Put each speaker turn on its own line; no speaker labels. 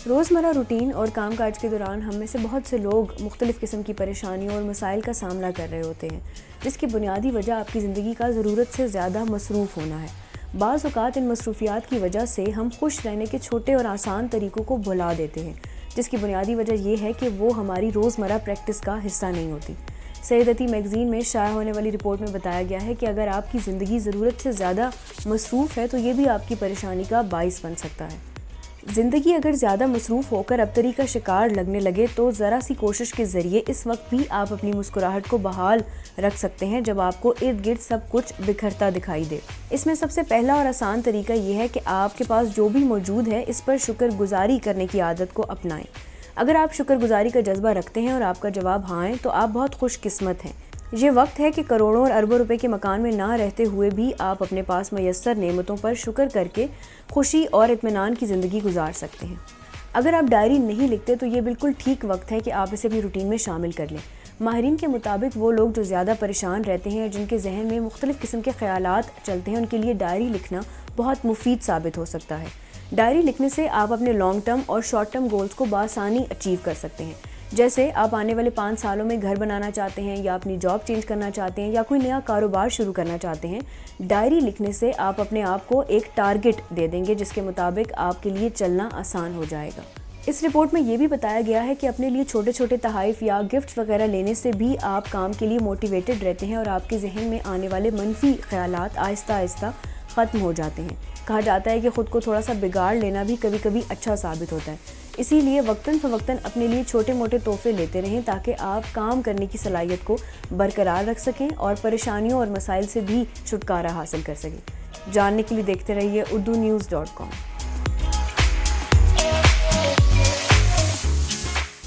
روزمرہ روٹین اور کام کاج کے دوران ہم میں سے بہت سے لوگ مختلف قسم کی پریشانیوں اور مسائل کا سامنا کر رہے ہوتے ہیں، جس کی بنیادی وجہ آپ کی زندگی کا ضرورت سے زیادہ مصروف ہونا ہے۔ بعض اوقات ان مصروفیات کی وجہ سے ہم خوش رہنے کے چھوٹے اور آسان طریقوں کو بھلا دیتے ہیں، جس کی بنیادی وجہ یہ ہے کہ وہ ہماری روزمرہ پریکٹس کا حصہ نہیں ہوتی۔ سیدتی میگزین میں شائع ہونے والی رپورٹ میں بتایا گیا ہے کہ اگر آپ کی زندگی ضرورت سے زیادہ مصروف ہے تو یہ بھی آپ کی پریشانی کا باعث بن سکتا ہے۔ زندگی اگر زیادہ مصروف ہو کر ابتری کا شکار لگنے لگے تو ذرا سی کوشش کے ذریعے اس وقت بھی آپ اپنی مسکراہٹ کو بحال رکھ سکتے ہیں جب آپ کو ارد گرد سب کچھ بکھرتا دکھائی دے۔ اس میں سب سے پہلا اور آسان طریقہ یہ ہے کہ آپ کے پاس جو بھی موجود ہے اس پر شکر گزاری کرنے کی عادت کو اپنائیں۔ اگر آپ شکر گزاری کا جذبہ رکھتے ہیں اور آپ کا جواب ہاں ہے تو آپ بہت خوش قسمت ہیں۔ یہ وقت ہے کہ کروڑوں اور اربوں روپے کے مکان میں نہ رہتے ہوئے بھی آپ اپنے پاس میسر نعمتوں پر شکر کر کے خوشی اور اطمینان کی زندگی گزار سکتے ہیں۔ اگر آپ ڈائری نہیں لکھتے تو یہ بالکل ٹھیک وقت ہے کہ آپ اسے اپنی روٹین میں شامل کر لیں۔ ماہرین کے مطابق وہ لوگ جو زیادہ پریشان رہتے ہیں اور جن کے ذہن میں مختلف قسم کے خیالات چلتے ہیں ان کے لیے ڈائری لکھنا بہت مفید ثابت ہو سکتا ہے۔ ڈائری لکھنے سے آپ اپنے لانگ ٹرم اور شارٹ ٹرم گولز کو بآسانی اچیو کر سکتے ہیں، جیسے آپ آنے والے 5 سالوں میں گھر بنانا چاہتے ہیں یا اپنی جاب چینج کرنا چاہتے ہیں یا کوئی نیا کاروبار شروع کرنا چاہتے ہیں۔ ڈائری لکھنے سے آپ اپنے آپ کو ایک ٹارگٹ دے دیں گے جس کے مطابق آپ کے لیے چلنا آسان ہو جائے گا۔ اس رپورٹ میں یہ بھی بتایا گیا ہے کہ اپنے لیے چھوٹے چھوٹے تحائف یا گفٹس وغیرہ لینے سے بھی آپ کام کے لیے موٹیویٹڈ رہتے ہیں اور آپ کے ذہن میں آنے والے منفی خیالات آہستہ آہستہ ختم ہو جاتے ہیں۔ کہا جاتا ہے کہ خود کو تھوڑا سا بگاڑ لینا بھی کبھی کبھی اچھا ثابت ہوتا ہے، اسی لیے وقتاً فوقتاً اپنے لیے چھوٹے موٹے تحفے لیتے رہیں تاکہ آپ کام کرنے کی صلاحیت کو برقرار رکھ سکیں اور پریشانیوں اور مسائل سے بھی چھٹکارا حاصل کر سکیں۔ جاننے کے لیے دیکھتے رہیے urdunews.com۔